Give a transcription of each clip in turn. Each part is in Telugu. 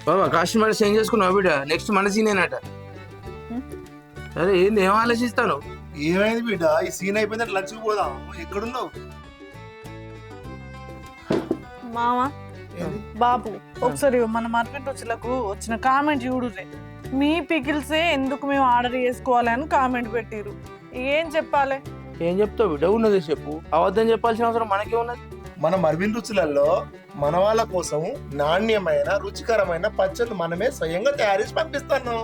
బాబా కాస్ట్యూమ్ చేంజ్ చేసుకున్నావు బిడ్డ, నెక్స్ట్ మన సీనేనట. అరే ఏంది, ఏం ఆలోచిస్తాను? ఏమైంది బిడ్డ, ఈ సీన్ అయిపోయిందంటే లంచ్కి పోదాం. ఎక్కడున్నావు? మామ బాబు ఒకసారి మన మార్కెట్ రుచులకు వచ్చిన కామెంట్ చూడురే. మీ పికిల్సే ఎందుకు మేము ఆర్డర్ చేసుకోవాలి అని కామెంట్ పెట్టిరు. ఏం చెప్పాలి? ఏం చెప్తావు బిడ్డ, ఉన్నది చెప్పు. అబద్ధం చెప్పాల్సిన అవసరం మనకే ఉన్నది. మన మర్విన్ రుచులలో మన వాళ్ళ కోసం నాణ్యమైన రుచికరమైన పచ్చళ్ళు మనమే స్వయంగా తయారు చేసి పంపిస్తాను.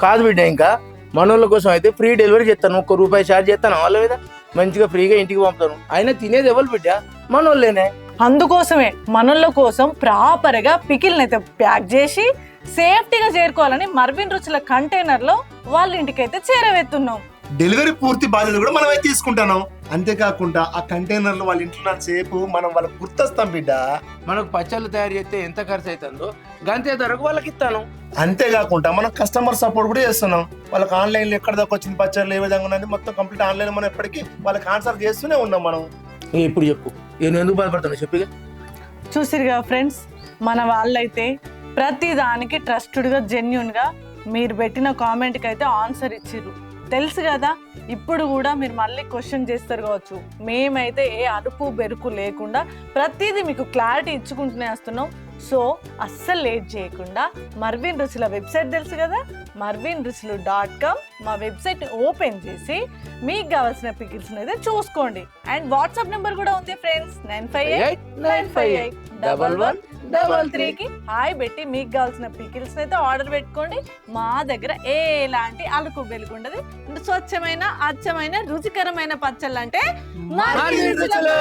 కాదు బిడ్డ, ఇంకా మనోళ్ళ కోసం అయితే ఫ్రీ డెలివరీ చేస్తాను. ₹1 ఛార్జ్ చేస్తాను వాళ్ళ మీద, మంచిగా ఫ్రీగా ఇంటికి పంపుతాను. అయినా తినేది ఎవరు బిడ్డ? మనోళ్ళేనే. అందుకోసమే మనోళ్ళ కోసం ప్రాపర్ గా పికిల్ని అయితే ప్యాక్ చేసి సేఫ్టీగా చేరుకోవాలని మర్విన్ రుచుల కంటైనర్ లో వాళ్ళ ఇంటికైతే చేరవేస్తున్నాం. డెలివరీ పూర్తి బాధ్యత కూడా మనమే తీసుకుంటాను. అంతేకాకుండా ఆ కంటైనర్లు వాళ్ళ ఇంట్లో సేపు మనం వాళ్ళకి గుర్తొస్తాం బిడ్డ. మనకు పచ్చళ్ళు తయారు చేస్తే ఎంత ఖర్చు అవుతుందో గంతే ధరకు వాళ్ళకి ఇస్తాను. అంతేకాకుండా మనం కస్టమర్ సపోర్ట్ కూడా చేస్తున్నాం. వాళ్ళకి ఆన్లైన్ లో ఎక్కడ దాకా వచ్చింది పచ్చళ్ళు, ఏ విధంగా ఉన్నది మొత్తం కంప్లీట్ ఆన్లైన్ మనం ఎప్పటికీ వాళ్ళకి ఆన్సర్ చేస్తూనే ఉన్నాం మనం. ఇప్పుడు చెప్పు, నేను ఎందుకు బాధపడతాను చెప్పిగా. చూసిరుగా ఫ్రెండ్స్, మన వాళ్ళైతే ప్రతి దానికి ట్రస్టెడ్ గా జెన్యున్ గా మీరు పెట్టిన కామెంట్ కి అయితే ఆన్సర్ ఇచ్చిర్రు. తెలుసు కదా, ఇప్పుడు కూడా మీరు మళ్ళీ క్వశ్చన్ చేస్తారు కావచ్చు. మేమైతే ఏ అరుపు బెరుకు లేకుండా ప్రతిదీ మీకు క్లారిటీ ఇచ్చుకుంటూనే వస్తున్నాం. సో అస్సలు లేట్ చేయకుండా మర్విన్ రుచుల వెబ్సైట్ తెలుసు కదా, marvinruchulu.com, మా వెబ్సైట్ ఓపెన్ చేసి మీకు కావాల్సిన పికిల్స్ అయితే చూసుకోండి. అండ్ వాట్సాప్ నెంబర్ కూడా ఉంది ఫ్రెండ్స్, 9589581133కి హాయ్ పెట్టి మీకు కావాల్సిన పికిల్స్ అయితే ఆర్డర్ పెట్టుకోండి. మా దగ్గర ఎలాంటి అలుకు బెలుగు ఉండదు. స్వచ్ఛమైన అచ్చమైన రుచికరమైన పచ్చళ్ళు అంటే మర్విన్ రుచులు.